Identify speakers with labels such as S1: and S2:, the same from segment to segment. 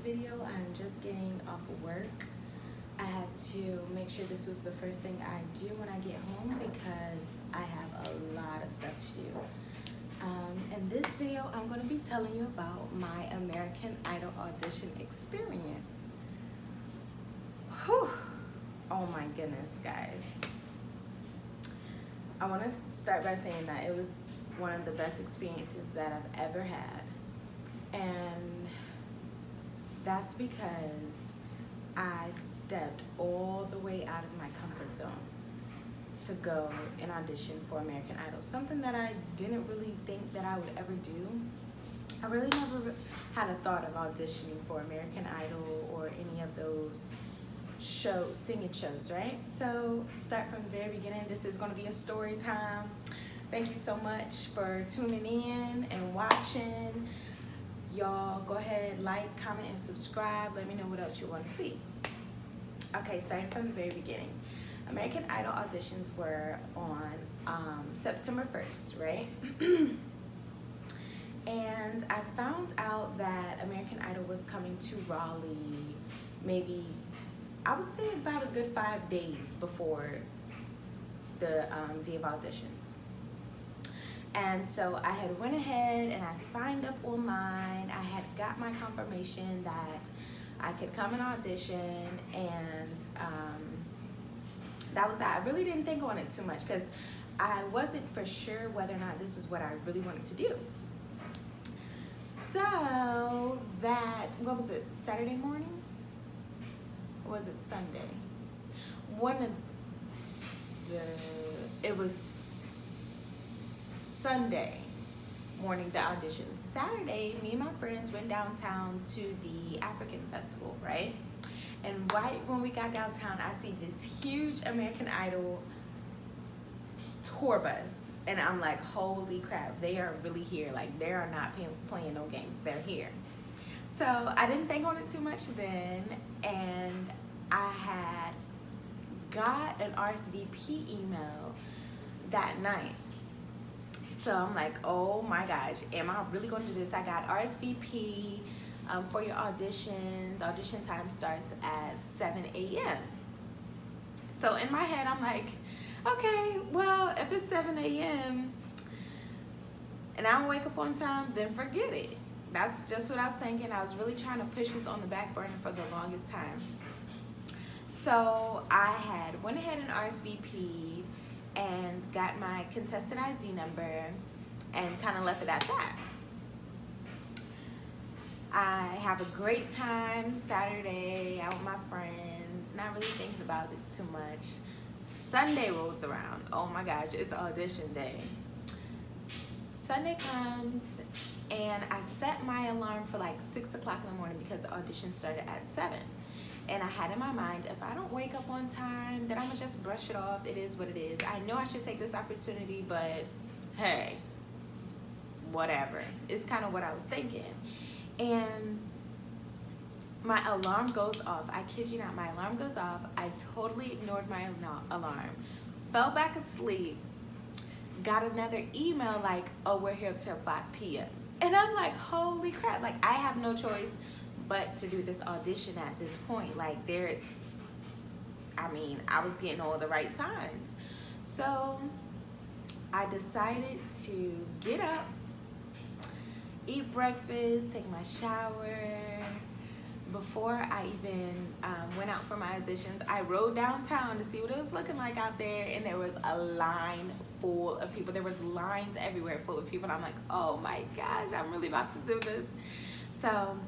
S1: video. I'm just getting off of work. I had to make sure this was the first thing I do when I get home because I have a lot of stuff to do. In this video, I'm going to be telling you about my American Idol audition experience. Whew. Oh my goodness, guys. I want to start by saying that it was one of the best experiences that I've ever had. And that's because I stepped all the way out of my comfort zone to go and audition for American Idol, something that I didn't really think that I would ever do. I really never had a thought of auditioning for American Idol or any of those singing shows, right? So start from the very beginning. This is going to be a story time. Thank you so much for tuning in and watching. Y'all go ahead, like, comment, and subscribe. Let me know what else you want to see. Okay, starting from the very beginning. American Idol auditions were on September 1st, right? And I found out that American Idol was coming to Raleigh maybe, I would say about a good 5 days before the day of auditions. And so I had went ahead and I signed up online. I had got my confirmation that I could come and audition, and that was that. I really didn't think on it too much because I wasn't for sure whether or not this is what I really wanted to do. So that, what was it, Saturday morning? Or was it Sunday? It was Sunday morning, the audition. Saturday, me and my friends went downtown to the African Festival, right? And right when we got downtown, I see this huge American Idol tour bus. And I'm like, holy crap, they are really here. Like, they are not playing no games. They're here. So I didn't think on it too much then. And I had got an RSVP email that night. So I'm like, oh my gosh, am I really going to do this? I got RSVP for your auditions. Audition time starts at 7 a.m. So in my head, I'm like, okay, well, if it's 7 a.m. and I don't wake up on time, then forget it. That's just what I was thinking. I was really trying to push this on the back burner for the longest time. So I had went ahead and RSVP'd and got my contestant ID number and kind of left it at that. I have a great time Saturday out with my friends, not really thinking about it too much. Sunday rolls around. Oh my gosh, it's audition day. Sunday comes and I set my alarm for like 6 o'clock in the morning because the audition started at 7. And I had in my mind, if I don't wake up on time, then I'm gonna just brush it off. It is what it is. I know I should take this opportunity, but hey, whatever. It's kind of what I was thinking. And my alarm goes off. I kid you not, my alarm goes off. I totally ignored my alarm, fell back asleep, got another email like, oh, we're here till 5 p.m. And I'm like, holy crap, like I have no choice but to do this audition at this point. Like I was getting all the right signs. So I decided to get up, eat breakfast, take my shower. Before I even went out for my auditions, I rode downtown to see what it was looking like out there, and there was a line full of people. There was lines everywhere full of people, and I'm like, oh my gosh, I'm really about to do this. So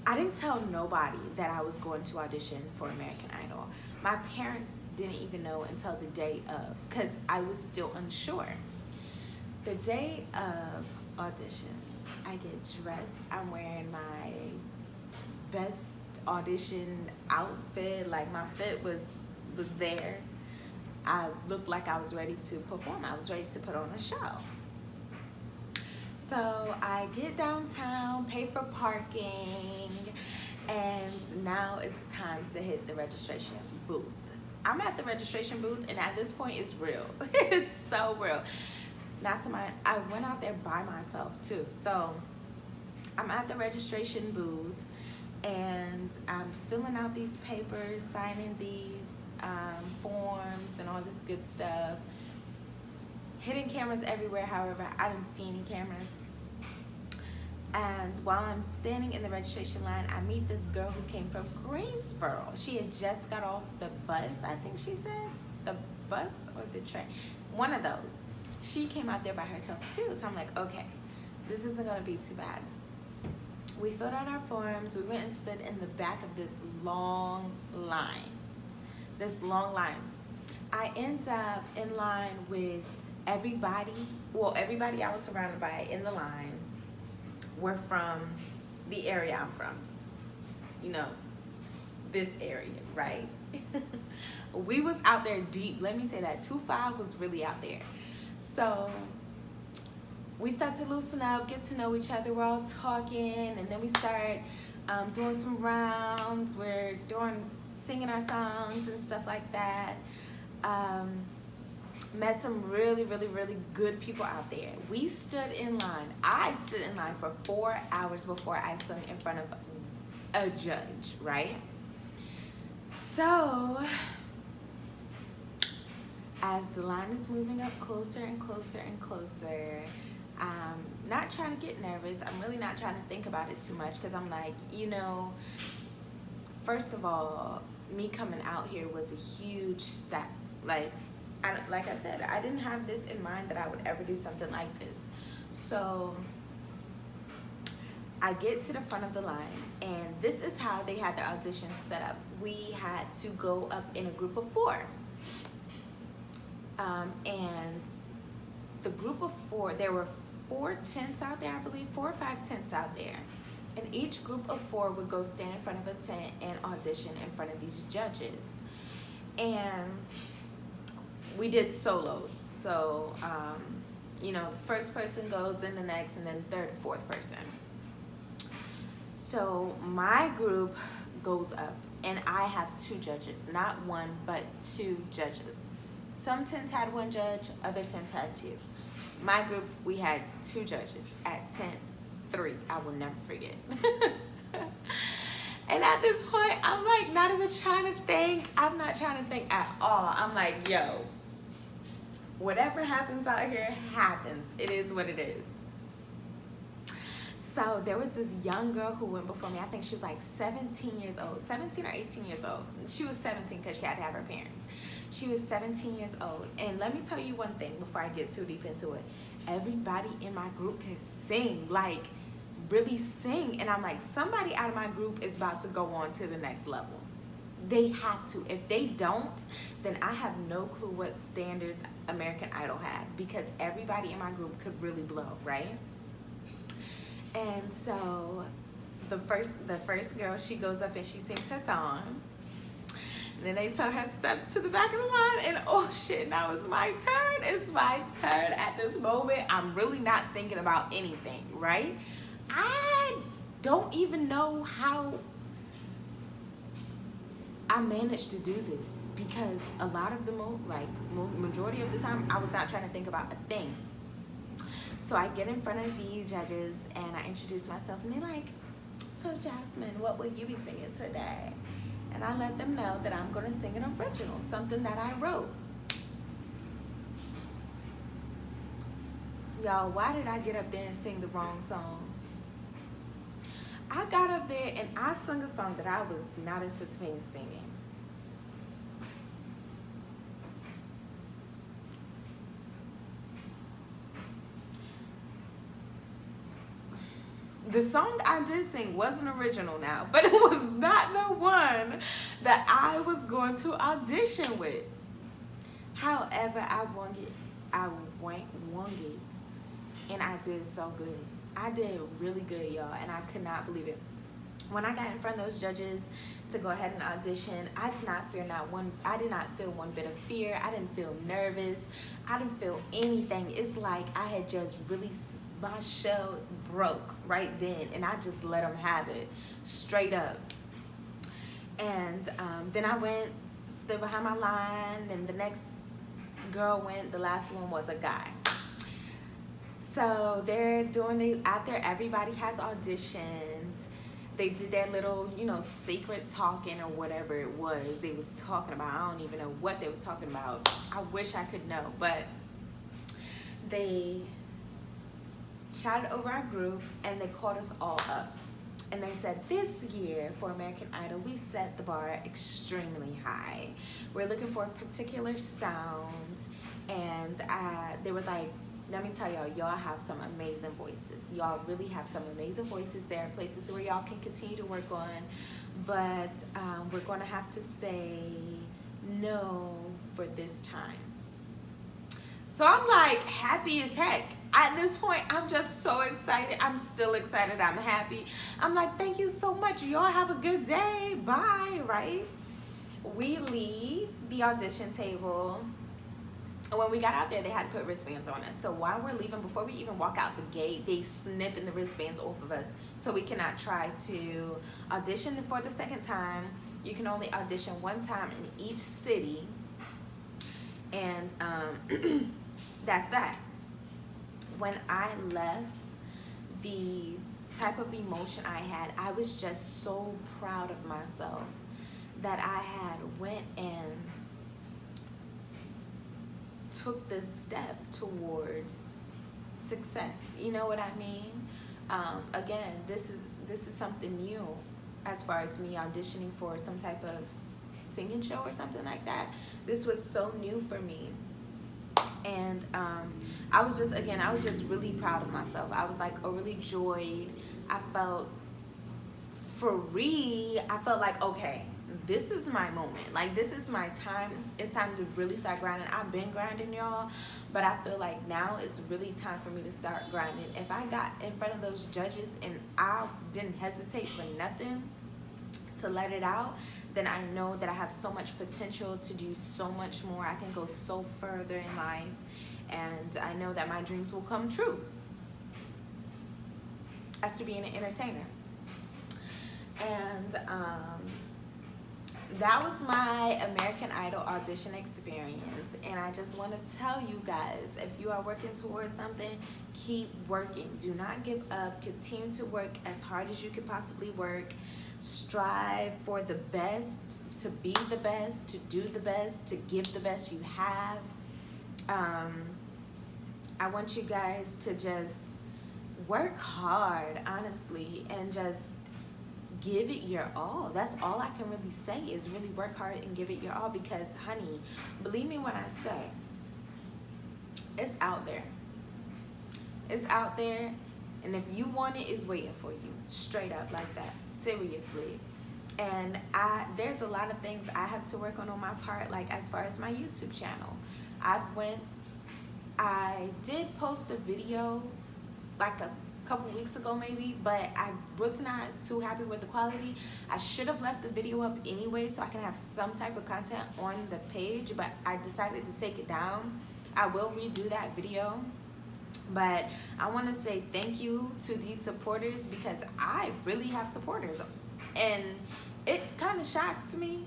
S1: I didn't tell nobody that I was going to audition for American Idol. My parents didn't even know until the day of, because I was still unsure. The day of auditions, I get dressed. I'm wearing my best audition outfit. Like my fit was there. I looked like I was ready to perform. I was ready to put on a show. So I get downtown, pay for parking, and now it's time to hit the registration booth. I'm at the registration booth, and at this point, it's real. It's so real. Not to mind, I went out there by myself too. So I'm at the registration booth. and I'm filling out these papers, signing these forms and all this good stuff. Hidden cameras everywhere, however, I didn't see any cameras. And while I'm standing in the registration line, I meet this girl who came from Greensboro. She had just got off the bus, I think she said. The bus or the train? One of those. She came out there by herself too. So I'm like, okay, this isn't gonna be too bad. We filled out our forms. We went and stood in the back of this long line. I end up in line with everybody. Well, everybody I was surrounded by in the line were from the area I'm from. You know, this area, right? We was out there deep. Let me say that. 2-5 was really out there. So we start to loosen up, get to know each other. We're all talking, and then we start doing some rounds. We're singing our songs and stuff like that. Met some really, really, really good people out there. We stood in line. I stood in line for 4 hours before I sung in front of a judge, right? So as the line is moving up closer and closer and closer, I'm not trying to get nervous. I'm really not trying to think about it too much, because I'm like, you know, first of all, me coming out here was a huge step. Like I said, I didn't have this in mind that I would ever do something like this. So I get to the front of the line, and this is how they had their audition set up. We had to go up in a group of 4. And the group of 4, there were 4 tents out there, I believe, 4 or 5 tents out there. And each group of 4 would go stand in front of a tent and audition in front of these judges. And we did solos. So, you know, the first person goes, then the next, and then third, fourth person. So my group goes up, and I have 2 judges, not 1, but 2 judges. Some tents had 1 judge, other tents had 2. My group, we had 2 judges. At tent 3, I will never forget. And at this point, I'm like not even trying to think. I'm not trying to think at all. I'm like, yo, whatever happens out here happens. It is what it is. So there was this young girl who went before me. I think she was like 17 years old, 17 or 18 years old. She was 17 because she had to have her parents. She was 17 years old. And let me tell you one thing before I get too deep into it. Everybody in my group can sing, like really sing. And I'm like, somebody out of my group is about to go on to the next level. They have to. If they don't, then I have no clue what standards American Idol had, because everybody in my group could really blow, right? And so the first girl, she goes up and she sings her song. And then they tell her step to the back of the line, and oh shit, now it's my turn. It's my turn at this moment. I'm really not thinking about anything, right? I don't even know how I managed to do this, because a lot of the majority of the time I was not trying to think about a thing. So I get in front of the judges and I introduce myself, and they're like, so Jasmine, what will you be singing today? And I let them know that I'm gonna sing an original, something that I wrote. Y'all, why did I get up there and sing the wrong song? I got up there and I sung a song that I was not anticipating singing. The song I did sing was an original now, but it was not the one that I was going to audition with. However, I won it, and I did so good. I did really good, y'all, and I could not believe it. When I got in front of those judges to go ahead and audition, I did not feel one bit of fear. I didn't feel nervous. I didn't feel anything. It's like I had just released. My shell broke right then, and I just let them have it straight up. And then I went, stood behind my line, and the next girl went. The last one was a guy. So they're doing it out there. Everybody has auditioned. they did their little, you know, secret talking or whatever it was they was talking about. I don't even know what they was talking about. I wish I could know, but they chatted over our group and they called us all up. And they said, this year for American Idol, we set the bar extremely high. We're looking for a particular sound. And they were like, let me tell y'all, y'all have some amazing voices. Y'all really have some amazing voices. There are places where y'all can continue to work on. But we're going to have to say no for this time. So I'm like happy as heck. At this point, I'm just so excited. I'm still excited. I'm happy. I'm like, thank you so much. Y'all have a good day. Bye, right? We leave the audition table. When we got out there, they had to put wristbands on us. So while we're leaving, before we even walk out the gate, they snipping the wristbands off of us so we cannot try to audition for the second time. You can only audition one time in each city. And that's that. When I left, the type of emotion I had, I was just so proud of myself that I had went and took this step towards success. You know what I mean? Again, this is something new as far as me auditioning for some type of singing show or something like that. This was so new for me. And I was just really proud of myself. I was like overjoyed. I felt free. I felt like, okay, this is my moment. Like, this is my time. It's time to really start grinding. I've been grinding, y'all, but I feel like now it's really time for me to start grinding. If I got in front of those judges and I didn't hesitate for nothing to let it out, then I know that I have so much potential to do so much more. I can go so further in life, and I know that my dreams will come true as to being an entertainer. And that was my American Idol audition experience, and I just want to tell you guys, if you are working towards something, keep working. Do not give up. Continue to work as hard as you could possibly work. Strive for the best, to be the best, to do the best, to give the best you have. I want you guys to just work hard, honestly, and just give it your all. That's all I can really say, is really work hard and give it your all, because, honey, believe me when I say, it's out there. It's out there, and if you want it, it's waiting for you, straight up like that. Seriously. And there's a lot of things I have to work on my part, like as far as my YouTube channel. I did post a video like a couple weeks ago maybe, but I was not too happy with the quality. I should have left the video up anyway so I can have some type of content on the page, but I decided to take it down. I will redo that video. But I want to say thank you to these supporters, because I really have supporters, and it kind of shocks me.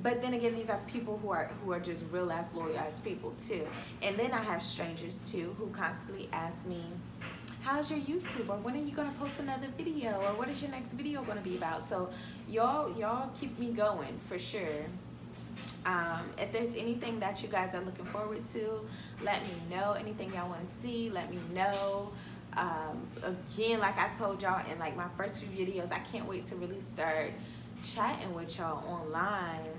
S1: But then again, these are people who are just real ass loyal ass people too. And then I have strangers too who constantly ask me, how's your YouTube, or when are you gonna post another video, or what is your next video gonna be about? So y'all keep me going for sure. If there's anything that you guys are looking forward to, let me know. Anything y'all want to see, let me know. Again, like I told y'all in like my first few videos, I can't wait to really start chatting with y'all online.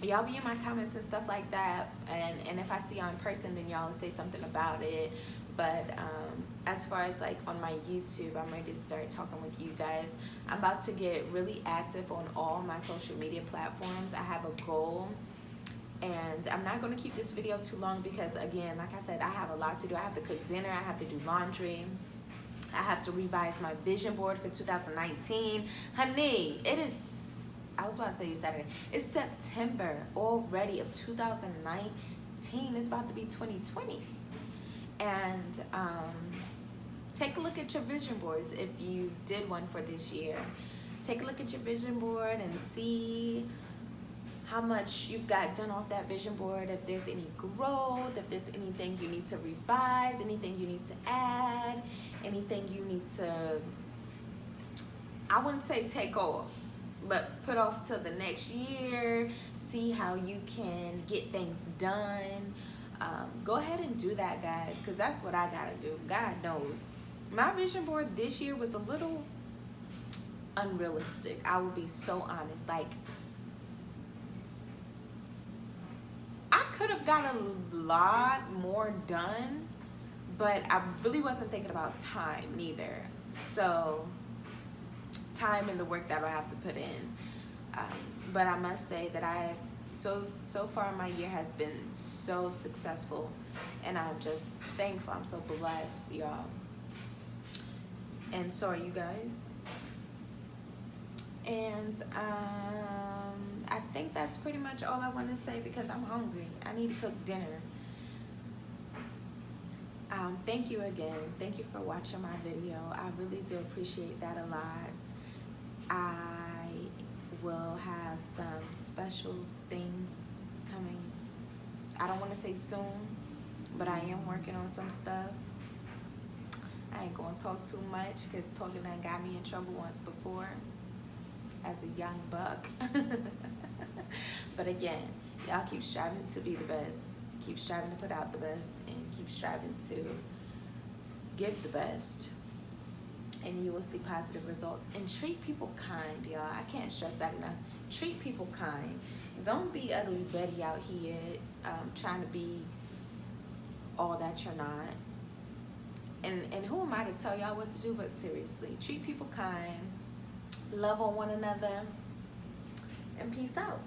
S1: Y'all be in my comments and stuff like that, and if I see y'all in person, then y'all will say something about it. But as far as like on my YouTube, I'm ready to start talking with you guys. I'm about to get really active on all my social media platforms. I have a goal, and I'm not going to keep this video too long because, again, like I said, I have a lot to do. I have to cook dinner, I have to do laundry, I have to revise my vision board for 2019. Honey, it is, I was about to say you Saturday, it's September already of 2019. It's about to be 2020. And take a look at your vision boards if you did one for this year. Take a look at your vision board and see how much you've got done off that vision board, if there's any growth, if there's anything you need to revise, anything you need to add, anything you need to, I wouldn't say take off, but put off till the next year, see how you can get things done. Go ahead and do that, guys, because that's what I gotta do. God knows. My vision board this year was a little unrealistic. I will be so honest. Like, I could have got a lot more done, but I really wasn't thinking about time neither. So, time and the work that I have to put in. But I must say that so far my year has been so successful, and I'm just thankful. I'm so blessed, y'all. And so are you guys. And I think that's pretty much all I want to say because I'm hungry. I need to cook dinner. Thank you again. Thank you for watching my video. I really do appreciate that a lot. I will have some special things coming. I don't want to say soon, but I am working on some stuff. I ain't gonna talk too much because talking done got me in trouble once before as a young buck. But again, y'all keep striving to be the best. Keep striving to put out the best, and keep striving to give the best. And you will see positive results. And treat people kind, y'all. I can't stress that enough. Treat people kind. Don't be ugly Betty out here trying to be all that you're not. And who am I to tell y'all what to do? But seriously, treat people kind. Love on one another. And peace out.